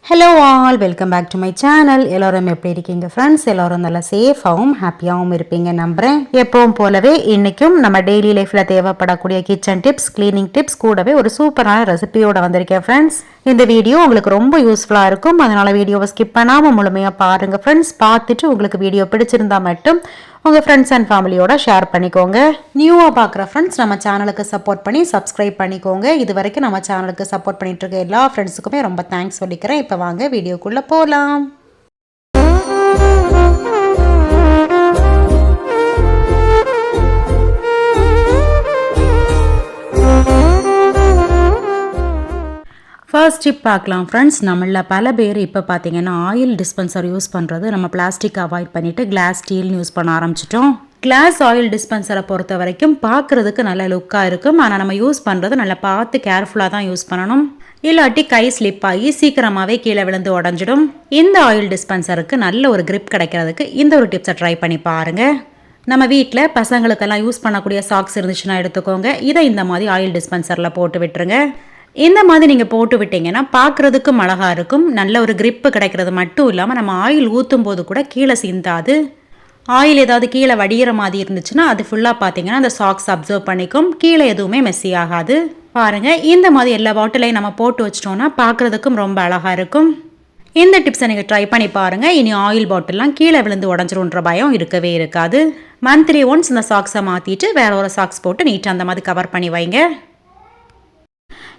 Hello all, welcome back to my channel. எல்லோரும் எப்படி இருக்கீங்க ஃப்ரெண்ட்ஸ்? எல்லோரும் நல்லா சேஃபாகவும் ஹாப்பியாகவும் இருப்பீங்க நம்புகிறேன். எப்பவும் போலவே இன்றைக்கும் நம்ம டெய்லி லைஃப்பில் தேவைப்படக்கூடிய கிச்சன் டிப்ஸ், கிளீனிங் டிப்ஸ் கூடவே ஒரு சூப்பரான ரெசிபியோட வந்திருக்கேன் ஃப்ரெண்ட்ஸ். இந்த வீடியோ உங்களுக்கு ரொம்ப யூஸ்ஃபுல்லாக இருக்கும். அதனால் வீடியோவை ஸ்கிப் பண்ணாமல் முழுமையாக பாருங்கள் ஃப்ரெண்ட்ஸ். பார்த்துட்டு உங்களுக்கு வீடியோ பிடிச்சிருந்தா மட்டும் உங்கள் ஃப்ரெண்ட்ஸ் அண்ட் ஃபேமிலியோட ஷேர் பண்ணிக்கோங்க. நியூவாக பார்க்குற ஃப்ரெண்ட்ஸ் நம்ம சேனலுக்கு சப்போர்ட் பண்ணி சப்ஸ்கிரைப் பண்ணிக்கோங்க. இது வரைக்கும் நம்ம சேனலுக்கு சப்போர்ட் பண்ணிட்டு இருக்க எல்லா ஃப்ரெண்ட்ஸுக்குமே ரொம்ப தேங்க்ஸ் சொல்லிக்கிறேன். இப்போ வாங்க வீடியோக்குள்ளே போகலாம். ஃபர்ஸ்ட் டிப் பார்க்கலாம் ஃப்ரெண்ட்ஸ். நம்மள பல பேர் இப்போ பார்த்தீங்கன்னா ஆயில் டிஸ்பென்சர் யூஸ் பண்ணுறது நம்ம பிளாஸ்டிக் அவாய்ட் பண்ணிவிட்டு கிளாஸ் ஸ்டீல் யூஸ் பண்ண ஆரம்பிச்சிட்டோம். கிளாஸ் ஆயில் டிஸ்பென்சரை பொறுத்த வரைக்கும் பார்க்குறதுக்கு நல்ல லுக்காக இருக்கும். ஆனால் நம்ம யூஸ் பண்ணுறது நல்லா பார்த்து கேர்ஃபுல்லாக தான் யூஸ் பண்ணணும். இல்லாட்டி கை ஸ்லிப் ஆகி சீக்கிரமாகவே கீழே விழுந்து உடஞ்சிடும். இந்த ஆயில் டிஸ்பென்சருக்கு நல்ல ஒரு கிரிப் கிடைக்கிறதுக்கு இந்த ஒரு டிப்ஸை ட்ரை பண்ணி பாருங்கள். நம்ம வீட்டில் பசங்களுக்கெல்லாம் யூஸ் பண்ணக்கூடிய சாக்ஸ் இருந்துச்சுன்னா எடுத்துக்கோங்க. இதை இந்த மாதிரி ஆயில் டிஸ்பென்சரில் போட்டு விட்டுருங்க. இந்த மாதிரி நீங்கள் போட்டு விட்டீங்கன்னா பார்க்குறதுக்கும் அழகாக இருக்கும். நல்ல ஒரு கிரிப்பு கிடைக்கிறது மட்டும் இல்லாமல் நம்ம ஆயில் ஊற்றும் போது கூட கீழே சிந்தாது. ஆயில் ஏதாவது கீழே வடிகிற மாதிரி இருந்துச்சுன்னா அது ஃபுல்லாக பார்த்தீங்கன்னா அந்த சாக்ஸ் அப்சர்வ் பண்ணிக்கும். கீழே எதுவுமே மெஸ்ஸி ஆகாது. பாருங்கள், இந்த மாதிரி எல்லா பாட்டிலையும் நம்ம போட்டு வச்சிட்டோன்னா பார்க்குறதுக்கும் ரொம்ப அழகாக இருக்கும். இந்த டிப்ஸை நீங்கள் ட்ரை பண்ணி பாருங்கள். இனி ஆயில் பாட்டில்லாம் கீழே விழுந்து உடஞ்சிருன்ற பயம் இருக்கவே இருக்காது. மந்த்லி ஒன்ஸ் இந்த சாக்ஸை மாற்றிட்டு வேற ஒரு சாக்ஸ் போட்டு நீட்டாக அந்த மாதிரி கவர் பண்ணி வைங்க.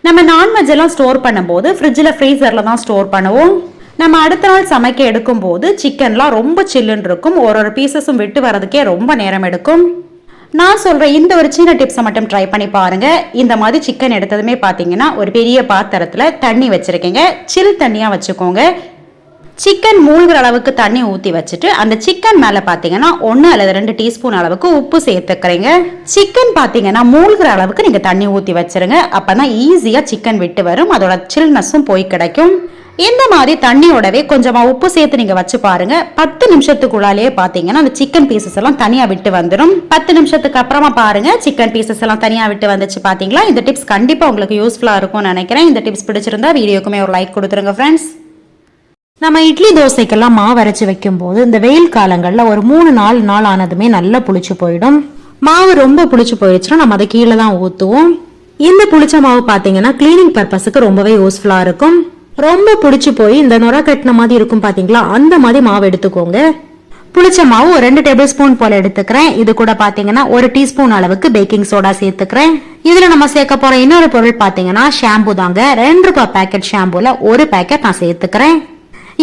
நம்ம நான்வெஜ் எல்லாம் ஸ்டோர் பண்ணும்போது ஃப்ரிட்ஜில் ஃப்ரீசரில் தான் ஸ்டோர் பண்ணுவோம். நம்ம அடுத்த நாள் சமைக்க எடுக்கும்போது சிக்கன்லாம் ரொம்ப சில்லுன்னு இருக்கும். ஒரு பீசஸும் விட்டு வரதுக்கே ரொம்ப நேரம் எடுக்கும். நான் சொல்கிற இந்த ஒரு சின்ன டிப்ஸை மட்டும் ட்ரை பண்ணி பாருங்கள். இந்த மாதிரி சிக்கன் எடுத்ததுமே பார்த்தீங்கன்னா ஒரு பெரிய பாத்திரத்தில் தண்ணி வச்சுருக்கீங்க. சில் தண்ணியாக வச்சுக்கோங்க. சிக்கன் மூழ்கிற அளவுக்கு தண்ணி ஊற்றி வச்சுட்டு அந்த சிக்கன் மேலே பார்த்தீங்கன்னா 1 அல்லது 2 டீஸ்பூன் அளவுக்கு உப்பு சேர்த்துக்கிறீங்க. சிக்கன் பார்த்தீங்கன்னா மூழ்கிற அளவுக்கு நீங்கள் தண்ணி ஊற்றி வச்சுருங்க. அப்போ தான் ஈஸியாக சிக்கன் விட்டு வரும். அதோட சில்னஸும் போய் கிடைக்கும். இந்த மாதிரி தண்ணியோடவே கொஞ்சமாக உப்பு சேர்த்து நீங்கள் வச்சு பாருங்க. 10 நிமிஷத்துக்குள்ளாலே பார்த்தீங்கன்னா அந்த சிக்கன் பீசஸ் எல்லாம் தனியாக விட்டு வந்துடும். 10 நிமிஷத்துக்கு அப்புறமா பாருங்க சிக்கன் பீசஸ் எல்லாம் தனியாக விட்டு வந்துச்சு. பார்த்தீங்களா? இந்த டிப்ஸ் கண்டிப்பாக உங்களுக்கு யூஸ்ஃபுல்லாக இருக்கும்னு நினைக்கிறேன். இந்த டிப்ஸ் பிடிச்சிருந்தா வீடியோக்குமே ஒரு லைக் கொடுத்துருங்க ஃப்ரெண்ட்ஸ். நம்ம இட்லி தோசைக்கெல்லாம் மாவு அரைச்சி வைக்கும்போது இந்த வெயில் காலங்களில் ஒரு 3-4 நாள் ஆனதுமே நல்லா புளிச்சு போயிடும். மாவு ரொம்ப புளிச்சு போயிடுச்சுன்னா நம்ம அதை கீழே தான் ஊற்றுவோம். இந்த புளிச்ச மாவு பார்த்தீங்கன்னா கிளீனிங் பர்பஸுக்கு ரொம்பவே யூஸ்ஃபுல்லாக இருக்கும். ரொம்ப புளிச்சு போய் இந்த நுர கட்டின மாதிரி இருக்கும் பார்த்தீங்களா, அந்த மாதிரி மாவு எடுத்துக்கோங்க. புளிச்ச மாவு ஒரு 2 டேபிள் ஸ்பூன் போல எடுத்துக்கிறேன். இது கூட பார்த்தீங்கன்னா 1 டீஸ்பூன் அளவுக்கு பேக்கிங் சோடா சேர்த்துக்கிறேன். இதில் நம்ம சேர்க்க போகிற இன்னொரு பொருள் பார்த்தீங்கன்னா ஷாம்பு தாங்க. 2 ரூபாய் பேக்கெட் ஷாம்புல ஒரு பேக்கெட் நான் சேர்த்துக்கிறேன்.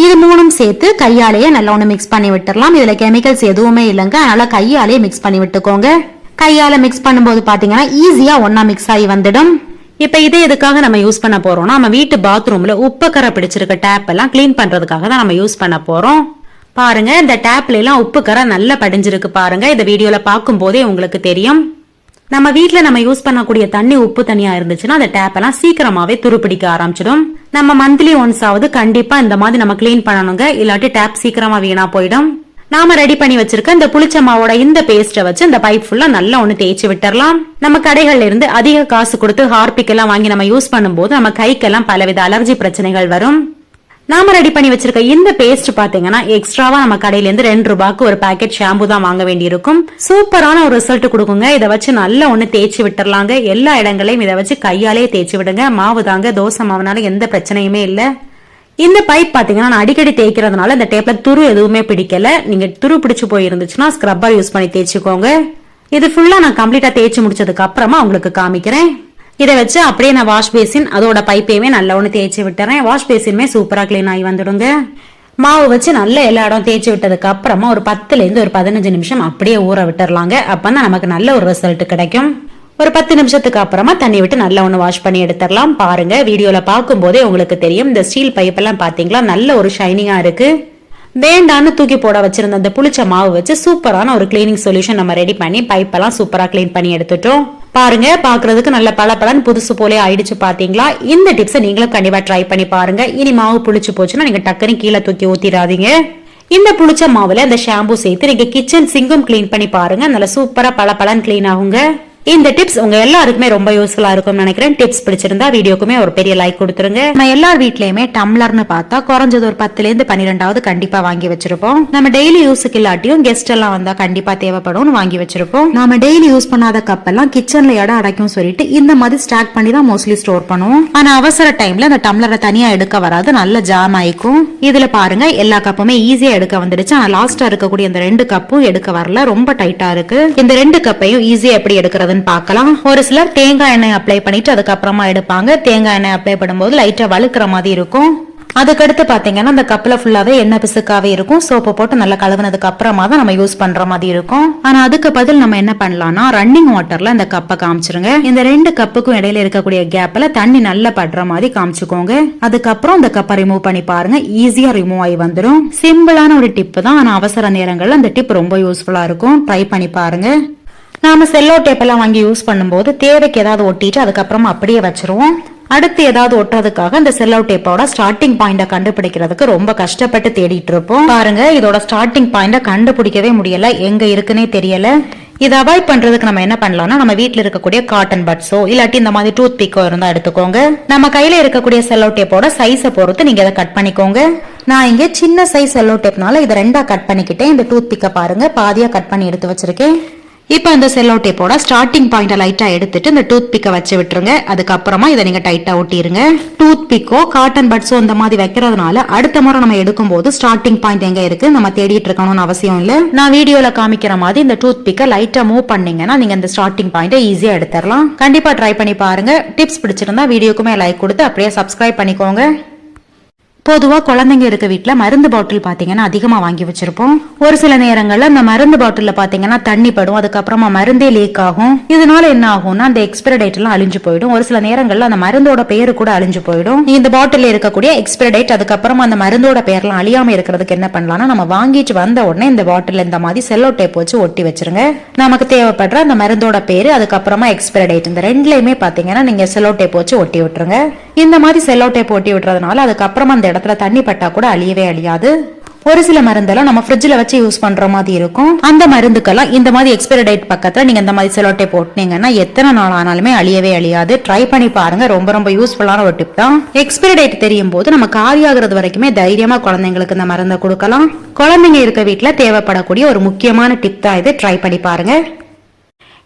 இது 3ம் சேர்த்து கையாலேயே நல்லா ஒன்று மிக்ஸ் பண்ணி விட்டுறலாம். இதில் கெமிக்கல்ஸ் எதுவுமே இல்லைங்க. அதனால கையாலேயே மிக்ஸ் பண்ணி விட்டுக்கோங்க. கையால் மிக்ஸ் பண்ணும்போது பார்த்தீங்கன்னா ஈஸியாக ஒன்றா மிக்ஸ் ஆகி வந்துடும். இப்போ இதை எதுக்காக நம்ம யூஸ் பண்ண போறோம்னா, நம்ம வீட்டு பாத்ரூமில் உப்புக்கரை பிடிச்சிருக்க டேப் எல்லாம் கிளீன் பண்ணுறதுக்காக தான் நம்ம யூஸ் பண்ண போகிறோம். பாருங்க, இந்த டேப்ல எல்லாம் உப்புக்கரை நல்லா படிஞ்சிருக்கு பாருங்க. இந்த வீடியோவில் பார்க்கும் போதே உங்களுக்கு தெரியும். நம்ம வீட்டில் நம்ம யூஸ் பண்ணக்கூடிய தண்ணி உப்பு தண்ணியாக இருந்துச்சுன்னா அந்த டேப் எல்லாம் சீக்கிரமாவே துருப்பிடிக்க ஆரம்பிச்சிடும். நம்ம மந்த்லி ஒன்ஸ் ஆகுது கண்டிப்பா இந்த மாதிரி நம்ம கிளீன் பண்ணணுங்க. இல்லாட்டி டேப் சீக்கிரமா வீணா போயிடும். நாம ரெடி பண்ணி வச்சிருக்க இந்த புளிச்ச மாவோட இந்த பேஸ்ட்டை வச்சு இந்த பைப் ஃபுல்லா நல்லா ஒன்று தேய்ச்சி விட்டுறலாம். நம்ம கடைகள்ல இருந்து அதிக காசு கொடுத்து ஹார்பிக் எல்லாம் வாங்கி நம்ம யூஸ் பண்ணும்போது நம்ம கைக்கெல்லாம் பலவித அலர்ஜி பிரச்சனைகள் வரும். நாம ரெடி பண்ணி வச்சிருக்க இந்த பேஸ்ட் பாத்தீங்கன்னா எக்ஸ்ட்ராவா நம்ம கடையில இருந்து 2 ரூபாய்க்கு ஒரு பேக்கெட் ஷாம்பு தான் வாங்க வேண்டி இருக்கும். சூப்பரான ஒரு ரிசல்ட் கொடுக்குங்க. இதை வச்சு நல்லா ஒண்ணு தேய்ச்சி விட்டுறலாங்க. எல்லா இடங்களையும் இதை வச்சு கையாலே தேய்ச்சி விடுங்க. மாவு தாங்க, தோசை மாவுனால எந்த பிரச்சனையுமே இல்லை. இந்த பைப் பாத்தீங்கன்னா நான் அடிக்கடி தேய்க்கிறதுனால இந்த டேப்ல துரு எதுவுமே பிடிக்கல. நீங்க துரு பிடிச்சு போயிருந்துச்சுன்னா ஸ்க்ரப்பர் யூஸ் பண்ணி தேய்ச்சிக்கோங்க. இது ஃபுல்லா நான் கம்ப்ளீட்டா தேய்ச்சி முடிச்சதுக்கு அப்புறமா உங்களுக்கு காமிக்கிறேன். இதை வச்சு அப்படியே நான் வாஷ் பேசின் அதோட பைப்பையுமே நல்லா ஒன்று தேய்ச்சி விட்டுறேன். வாஷ் பேசினுமே சூப்பராக கிளீன் ஆகி வந்துடுங்க. மாவு வச்சு நல்ல எல்லா இடம் தேய்ச்சி விட்டதுக்கு அப்புறமா ஒரு 10லேருந்து ஒரு 15 நிமிஷம் அப்படியே ஊற விட்டுறலாங்க. அப்பதான் நமக்கு நல்ல ஒரு ரிசல்ட் கிடைக்கும். ஒரு 10 நிமிஷத்துக்கு அப்புறமா தண்ணி விட்டு நல்லா ஒன்று வாஷ் பண்ணி எடுத்துடலாம். பாருங்க, வீடியோல பார்க்கும் போதே உங்களுக்கு தெரியும். இந்த ஸ்டீல் பைப் எல்லாம் பாத்தீங்களா நல்ல ஒரு ஷைனிங்கா இருக்கு. வேண்டான்னு தூக்கி போட வச்சிருந்த அந்த புளிச்ச மாவு வச்சு சூப்பரான ஒரு கிளீனிங் சொல்யூஷன் நம்ம ரெடி பண்ணி பைப் எல்லாம் சூப்பரா கிளீன் பண்ணி எடுத்துட்டோம். பாருங்க, பாக்குறதுக்கு நல்ல பளபளன்னு புதுசு போலே ஆயிடுச்சு பாத்தீங்களா. இந்த டிப்ஸை நீங்களும் கண்டிப்பா ட்ரை பண்ணி பாருங்க. இனி மாவு புளிச்சு போச்சுன்னா நீங்க டக்குன்னு கீழே தூக்கி ஊத்திடாதீங்க. இந்த புளிச்ச மாவுல இந்த ஷாம்பு சேர்த்து நீங்க கிச்சன் சிங்கும் கிளீன் பண்ணி பாருங்க. நல்ல சூப்பரா பளபளன்னு கிளீன் ஆகுங்க. இந்த டிப்ஸ் உங்க எல்லாருக்குமே ரொம்ப யூஸ்ஃபுல்லா இருக்கும் நினைக்கிறேன். டிப்ஸ் பிடிச்சிருந்தா வீடியோக்குமே ஒரு பெரிய லைக் கொடுத்துருங்க. நம்ம எல்லார் வீட்லயுமே டம்ளர்னு பார்த்தா குறைஞ்சது ஒரு 10ல இருந்து 12 கண்டிப்பா வாங்கி வச்சிருப்போம். நம்ம டெய்லி யூஸுக்கு இல்லாட்டியும் கெஸ்ட் எல்லாம் வந்தா கண்டிப்பா தேவைப்படும் வாங்கி வச்சிருப்போம். நம்ம டெய்லி யூஸ் பண்ணாத கப் எல்லாம் கிச்சன்ல இடம் அடைக்கும் சொல்லிட்டு இந்த மாதிரி ஸ்டாக் பண்ணி தான் மோஸ்ட்லி ஸ்டோர் பண்ணுவோம். ஆனா அவசர டைம்ல அந்த டம்ளரை தனியா எடுக்க வராது, நல்ல ஜாம் ஆயிக்கும். இதுல பாருங்க எல்லா கப்புமே ஈஸியா எடுக்க வந்துடுச்சு. ஆனா லாஸ்டா இருக்கக்கூடிய இந்த 2 கப்பும் எடுக்க வரல, ரொம்ப டைட்டா இருக்கு. இந்த 2 கப்பையும் ஈஸியா எப்படி எடுக்கிறது பார்க்கலாம். ஒரு சிலர் தேங்காய் எண்ணெய் அப்ளை பண்ணிட்டு அதுக்கப்புறமா எடுப்பாங்க. தேங்காய் எண்ணெய் அப்ளை பண்ணும்போது லைட்டா வழுக்கிற மாதிரி இருக்கும். அதுக்கடுத்து பாத்தீங்கன்னா அந்த கப்ல ஃபுல்லாவே எண்ணெய் பிசுக்காவே இருக்கும். சோப்பு போட்டு நல்லா கழுவுனதுக்கு அப்புறமா தான் நம்ம யூஸ் பண்ற மாதிரி இருக்கும். ஆனா அதுக்கு பதில் நம்ம என்ன பண்ணலாம்னா ரன்னிங் வாட்டர்ல இந்த கப்பை காமிச்சிருங்க. இந்த 2 கப்புக்கும் இடையில இருக்கக்கூடிய கேப்ல தண்ணி நல்லா படுற மாதிரி காமிச்சுக்கோங்க. அதுக்கப்புறம் இந்த கப்பை ரிமூவ் பண்ணி பாருங்க, ஈஸியா ரிமூவ் ஆகி வந்துடும். சிம்பிளான ஒரு டிப் தான், ஆனா அவசர நேரங்கள்ல அந்த டிப் ரொம்ப யூஸ்ஃபுல்லா இருக்கும். ட்ரை பண்ணி பாருங்க. நாம செல்லோ டேப் எல்லாம் வாங்கி யூஸ் பண்ணும்போது தேவைக்கு ஏதாவது ஒட்டிட்டு அதுக்கப்புறமா அப்படியே வச்சிருவோம். அடுத்து ஏதாவது ஒட்டுறதுக்காக இந்த செல்லோ டேப்போட ஸ்டார்டிங் பாயிண்ட கண்டுபிடிக்கிறதுக்கு ரொம்ப கஷ்டப்பட்டு தேடிட்டு இருப்போம். பாருங்க, இதோட ஸ்டார்டிங் பாயிண்ட கண்டுபிடிக்கவே முடியல, எங்க இருக்குன்னே தெரியல. இதை அவாய்ட் பண்றதுக்கு நம்ம என்ன பண்ணலாம்னா நம்ம வீட்டுல இருக்கக்கூடிய காட்டன் பட்ஸோ இல்லாட்டி இந்த மாதிரி டூத் பிக்கோ இருந்தா எடுத்துக்கோங்க. நம்ம கையில இருக்கக்கூடிய செல்லோ டேப்போட சைஸை பொறுத்து நீங்க இதை கட் பண்ணிக்கோங்க. நான் இங்க சின்ன சைஸ் செல்லோ டேப்னால இதை 2 கட் பண்ணிக்கிட்டேன். இந்த டூத் பிக்கை பாருங்க, பாதியா கட் பண்ணி எடுத்து வச்சிருக்கேன். இப்போ இந்த செல்லோ டேப்போட ஸ்டார்டிங் பாயிண்ட லைட்டா எடுத்துட்டு இந்த டூத் பிக்கை வச்சு விட்டுருங்க. அதுக்கப்புறமா இதை நீங்க டைட்டா ஒட்டிருங்க. டூத் பிக்கோ காட்டன் பட்ஸோ இந்த மாதிரி வைக்கிறதுனால அடுத்த முறை நம்ம எடுக்கும் போது ஸ்டார்டிங் பாயிண்ட் எங்க இருக்கு நம்ம தேடிட்டு இருக்கணும்னு அவசியம் இல்ல. நான் வீடியோல காமிக்கிற மாதிரி இந்த டூத் பிக்கை லைட்டா மூவ் பண்ணீங்கன்னா நீங்க இந்த ஸ்டார்டிங் பாயிண்ட ஈஸியா எடுத்துடலாம். கண்டிப்பா ட்ரை பண்ணி பாருங்க. டிப்ஸ் பிடிச்சிருந்தா வீடியோக்குமே லைக் கொடுத்து அப்படியே சப்ஸ்கிரைப் பண்ணிக்கோங்க. பொதுவா குழந்தைங்க இருக்க வீட்டுல மருந்து பாட்டில் பாத்தீங்கன்னா அதிகமா வாங்கி வச்சிருப்போம். ஒரு சில நேரங்கள்ல அந்த மருந்து பாட்டில்ல பாத்தீங்கன்னா தண்ணி படும், அதுக்கப்புறமா மருந்தே லீக் ஆகும். இதனால என்ன ஆகும்னா அந்த எக்ஸ்பைரி டேட் எல்லாம் அழிஞ்சு போயிடும். ஒரு சில நேரங்கள்ல அந்த மருந்தோட பேரு கூட அழிஞ்சு போயிடும். இந்த பாட்டில் இருக்கக்கூடிய எக்ஸ்பைரி டேட் அதுக்கப்புறமா அந்த மருந்தோட பேர்லாம் அழியாம இருக்கிறதுக்கு என்ன பண்ணலாம்னா நம்ம வாங்கிட்டு வந்த உடனே இந்த பாட்டில் இந்த மாதிரி செல்லோ டேப் வச்சு ஒட்டி வச்சிருங்க. நமக்கு தேவைப்படுற அந்த மருந்தோட பேரு அதுக்கப்புறமா எக்ஸ்பைரி டேட் இந்த 2லயுமே பாத்தீங்கன்னா நீங்க செல்லோ டேப் வச்சு ஒட்டி விட்டுருங்க. இந்த மாதிரி செல்லோ டேப் ஒட்டி விட்டுறதுனால அதுக்கப்புறமா அந்த இடத்துல தண்ணி பட்டா கூட அழியவே அழியாது. ஒரு சில மருந்தெல்லாம் நம்ம ஃப்ரிட்ஜ்ல வச்சு யூஸ் பண்ற மாதிரி இருக்கும். அந்த மருந்துக்கெல்லாம் இந்த மாதிரி எக்ஸ்பைரி டேட் பக்கத்துல நீங்க இந்த மாதிரி செல்லோ டேப் போட்டீங்கன்னா எத்தனை நாள் ஆனாலுமே அழியவே அழியாது. ட்ரை பண்ணி பாருங்க, ரொம்ப ரொம்ப யூஸ்ஃபுல்லான ஒரு டிப் தான். எக்ஸ்பைரி டேட் தெரியும் போது நம்ம காலியாகிறது வரைக்குமே தைரியமா குழந்தைங்களுக்கு இந்த மருந்தை கொடுக்கலாம். குழந்தைங்க இருக்க வீட்டுல தேவைப்படக்கூடிய ஒரு முக்கியமான டிப் தான் இது. ட்ரை பண்ணி பாருங்க.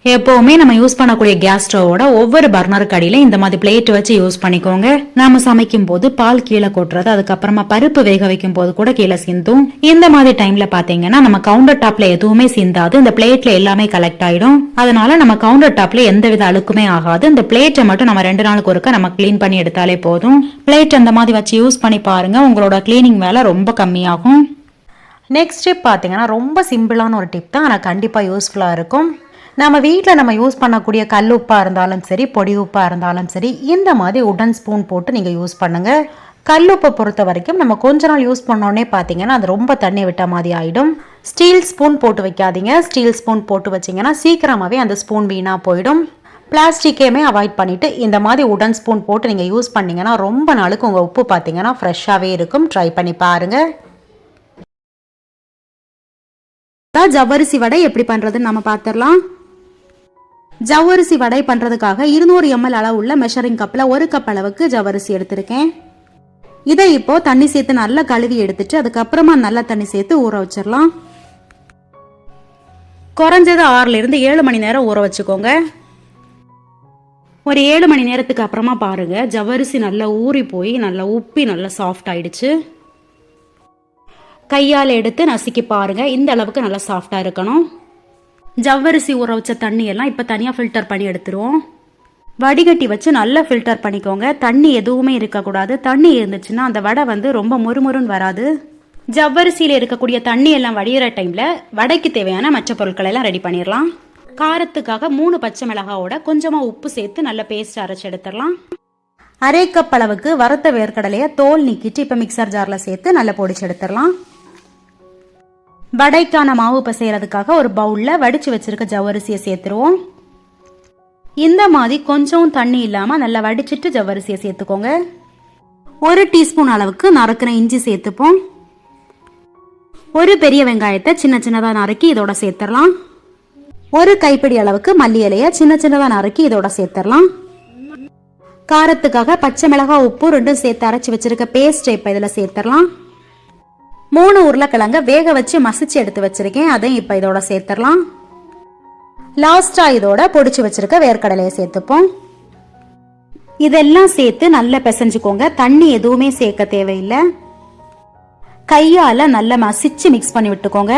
எப்பவுமே நம்ம யூஸ் பண்ணக்கூடிய கேஸ் ஸ்டவோட ஒவ்வொரு பர்னருக்கு அடியில இந்த மாதிரி பிளேட் வச்சு யூஸ் பண்ணிக்கோங்க. நாம சமைக்கும் போது பால் கீழே கொட்டுறது, அதுக்கப்புறமா பருப்பு வேக வைக்கும் போது கூட கீழே சிந்தும். இந்த மாதிரி டைம்ல பாத்தீங்கன்னா நம்ம கவுண்டர் டாப்ல எதுவுமே சிந்தாது, இந்த பிளேட்ல எல்லாமே கலெக்ட் ஆயிடும். அதனால நம்ம கவுண்டர் டாப்ல எந்தவித அழுக்குமே ஆகாது. இந்த பிளேட்டை மட்டும் நம்ம 2 நாளுக்கு ஒருக்க நம்ம கிளீன் பண்ணி எடுத்தாலே போதும். பிளேட் அந்த மாதிரி வச்சு யூஸ் பண்ணி பாருங்க, உங்களோட கிளீனிங் வேலை ரொம்ப கம்மியாகும். நெக்ஸ்ட் டிப் பாத்தீங்கன்னா ரொம்ப சிம்பிளான ஒரு டிப் தான், ஆனா கண்டிப்பா யூஸ்ஃபுல்லா இருக்கும். நம்ம வீட்டில் நம்ம யூஸ் பண்ணக்கூடிய கல் உப்பாக இருந்தாலும் சரி, பொடி உப்பாக இருந்தாலும் சரி, இந்த மாதிரி உடன் ஸ்பூன் போட்டு நீங்கள் யூஸ் பண்ணுங்கள். கல் உப்பை பொறுத்த வரைக்கும் நம்ம கொஞ்ச நாள் யூஸ் பண்ணோன்னே பார்த்தீங்கன்னா அது ரொம்ப தண்ணி விட்ட மாதிரி ஆகிடும். ஸ்டீல் ஸ்பூன் போட்டு வைக்காதீங்க. ஸ்டீல் ஸ்பூன் போட்டு வச்சிங்கன்னா சீக்கிரமாகவே அந்த ஸ்பூன் வீணாக போயிடும். பிளாஸ்டிக்கையுமே அவாய்ட் பண்ணிவிட்டு இந்த மாதிரி உடன் ஸ்பூன் போட்டு நீங்கள் யூஸ் பண்ணிங்கன்னா ரொம்ப நாளுக்கு உங்கள் உப்பு பார்த்தீங்கன்னா ஃப்ரெஷ்ஷாகவே இருக்கும். ட்ரை பண்ணி பாருங்கள். ஜவ்வரிசி வடை எப்படி பண்ணுறதுன்னு நம்ம பார்த்துடலாம். ஜவ்வரிசி வடை பண்றதுக்காக 200 ml அளவுள்ள மெஷரிங் கப்ல 1 கப் அளவுக்கு ஜவ்வரிசி எடுத்திருக்கேன். இதை இப்போ தண்ணி சேர்த்து நல்லா கழுவி எடுத்துட்டு அதுக்கப்புறமா நல்லா தண்ணி சேர்த்து ஊற வச்சிடலாம். குறைஞ்சது 6ல இருந்து 7 மணி நேரம் ஊற வச்சுக்கோங்க. ஒரு 7 மணி நேரத்துக்கு அப்புறமா பாருங்க ஜவ்வரிசி நல்லா ஊறி போய் நல்லா உப்பி நல்லா சாஃப்ட் ஆயிடுச்சு. கையால் எடுத்து நசுக்கி பாருங்க, இந்த அளவுக்கு நல்லா சாஃப்டா இருக்கணும். ஜவ்வரிசி ஊற வச்ச தண்ணியெல்லாம் இப்போ தனியாக ஃபில்டர் பண்ணி எடுத்துருவோம். வடிகட்டி வச்சு நல்லா ஃபில்டர் பண்ணிக்கோங்க. தண்ணி எதுவுமே இருக்கக்கூடாது. தண்ணி இருந்துச்சுன்னா அந்த வடை ரொம்ப முறுமுறுன்னு வராது. ஜவ்வரிசியில் இருக்கக்கூடிய தண்ணி எல்லாம் வடிகிற டைமில் வடைக்கு தேவையான மற்ற பொருட்களை எல்லாம் ரெடி பண்ணிடலாம். காரத்துக்காக 3 பச்சை மிளகாவோட கொஞ்சமாக உப்பு சேர்த்து நல்ல பேஸ்ட் அரைச்சி எடுத்துடலாம். 1/2 கப் அளவுக்கு வறுத்த வேர்க்கடலையை தோல் நீக்கிட்டு இப்போ மிக்சர் ஜாரில் சேர்த்து நல்லா பொடிச்சு எடுத்துடலாம். வடைக்கான மாவு பசையறதுக்காக ஒரு பவுல்ல வடிச்சு வச்சிருக்க ஜவ்வரிசியை சேர்த்துருவோம். இந்த மாதிரி கொஞ்சம் தண்ணி இல்லாம நல்லா வடிச்சிட்டு ஜவ்வரிசியை சேர்த்துக்கோங்க. 1 டீஸ்பூன் அளவுக்கு நறுக்கின இஞ்சி சேர்த்துப்போம். ஒரு பெரிய வெங்காயத்தை சின்ன சின்னதா நறுக்கி இதோட சேர்த்துடலாம். ஒரு கைப்பிடி அளவுக்கு மல்லி இலையை சின்ன சின்னதாக நறுக்கி இதோட சேர்த்துடலாம். காரத்துக்காக பச்சை மிளகாய், உப்பு ரெண்டும் சேர்த்து அரைச்சி வச்சிருக்க பேஸ்ட் இப்போ இதில் சேர்த்துடலாம். 3 உருளைக்கிழங்க வேக வச்சு மசிச்சு எடுத்து வச்சிருக்கேன், அதையும் இப்போ இதோட சேர்த்துடலாம். லாஸ்டா இதோட பொடிச்சு வச்சிருக்க வேர்க்கடலையை சேர்த்துப்போம். இதெல்லாம் சேர்த்து நல்லா பிசைஞ்சுக்கோங்க. தண்ணி எதுவுமே சேர்க்க தேவையில்லை. கையால் நல்லா மசிச்சு மிக்ஸ் பண்ணி விட்டுக்கோங்க.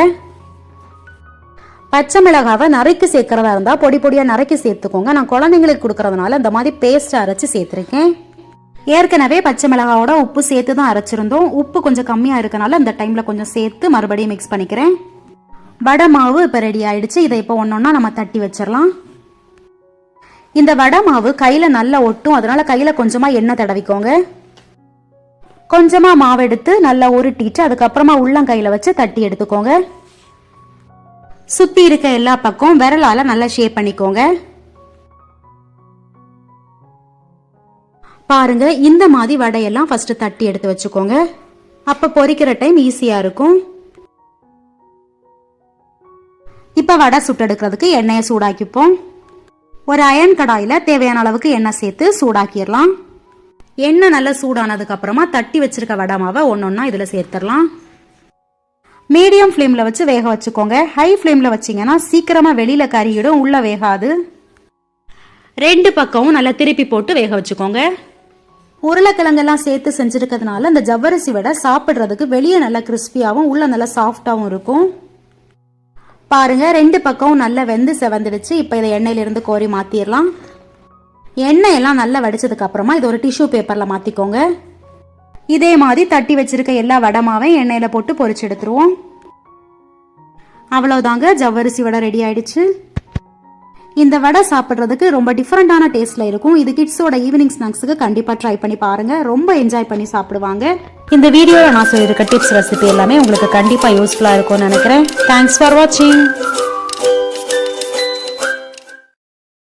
பச்சை மிளகாவை நறுக்கி சேர்க்கறதா இருந்தால் பொடி பொடியாக நறுக்கி சேர்த்துக்கோங்க. நான் குழந்தைங்களுக்கு கொடுக்கறதுனால இந்த மாதிரி பேஸ்ட் அரைச்சி சேர்த்துருக்கேன். ஏற்கனவே பச்சை மிளகாவோட உப்பு சேர்த்து தான் அரைச்சிருந்தோம். உப்பு கொஞ்சம் கம்மியாக இருக்கனால இந்த டைமில் கொஞ்சம் சேர்த்து மறுபடியும் மிக்ஸ் பண்ணிக்கிறேன். வடை மாவு இப்போ ரெடி ஆயிடுச்சு. இதை இப்போ ஒன்றொன்னா நம்ம தட்டி வச்சிடலாம். இந்த வடை மாவு கையில் நல்லா ஒட்டும், அதனால கையில் கொஞ்சமாக எண்ணெய் தடவிக்கோங்க. கொஞ்சமாக மாவு எடுத்து நல்லா உருட்டிட்டு அதுக்கப்புறமா உள்ளங்கையில் வச்சு தட்டி எடுத்துக்கோங்க. சுற்றி இருக்க எல்லா பக்கம் விரலால் நல்லா ஷேப் பண்ணிக்கோங்க. பாருங்க, இந்த மாதிரி வடையெல்லாம் ஃபர்ஸ்ட் தட்டி எடுத்து வச்சுக்கோங்க. அப்போ பொரிக்கிற டைம் ஈஸியாக இருக்கும். இப்போ வடை சுட்டெடுக்கிறதுக்கு எண்ணெயை சூடாக்கிப்போம். ஒரு அயன் கடாயில் தேவையான அளவுக்கு எண்ணெய் சேர்த்து சூடாக்கிடலாம். எண்ணெய் நல்லா சூடானதுக்கு அப்புறமா தட்டி வச்சிருக்க வடை மாவை ஒன்னொன்னா இதில் சேர்த்துடலாம். மீடியம் ஃப்ளேமில் வச்சு வேக வச்சுக்கோங்க. ஹை ஃப்ளேமில் வச்சிங்கன்னா சீக்கிரமாக வெளியில் கறியிடும், உள்ளே வேகாது. 2 பக்கமும் நல்லா திருப்பி போட்டு வேக வச்சுக்கோங்க. உருளைக்கிழங்கெல்லாம் சேர்த்து செஞ்சுருக்கிறதுனால இந்த ஜவ்வரிசி வடை சாப்பிட்றதுக்கு வெளியே நல்லா கிறிஸ்பியாகவும் உள்ள நல்லா சாஃப்டாகவும் இருக்கும். பாருங்க, 2 பக்கமும் நல்லா வெந்து செவந்துடுச்சு. இப்போ இதை எண்ணெயிலிருந்து கோரி மாற்றிடலாம். எண்ணெயெல்லாம் நல்லா வடிச்சதுக்கு அப்புறமா இது ஒரு டிஷ்யூ பேப்பரில் மாற்றிக்கோங்க. இதே மாதிரி தட்டி வச்சிருக்க எல்லா வடை மாவையும் எண்ணெயில் போட்டு பொரிச்சு எடுத்துருவோம். அவ்வளோதாங்க, ஜவ்வரிசி வடை ரெடி ஆயிடுச்சு. இந்த வடை சாப்பிட்றதுக்கு ரொம்ப டிஃப்ரெண்டான டேஸ்ட்ல இருக்கும். இது கிட்ஸோட ஈவினிங் ஸ்நாக்ஸுக்கு கண்டிப்பாக ட்ரை பண்ணி பாருங்க. ரொம்ப என்ஜாய் பண்ணி சாப்பிடுவாங்க. இந்த வீடியோவில் நான் சொல்லியிருக்க டிப்ஸ் ரெசிபி எல்லாமே உங்களுக்கு கண்டிப்பாக யூஸ்ஃபுல்லாக இருக்கும்னு நினைக்கிறேன். தேங்க்ஸ் ஃபார் வாட்சிங்.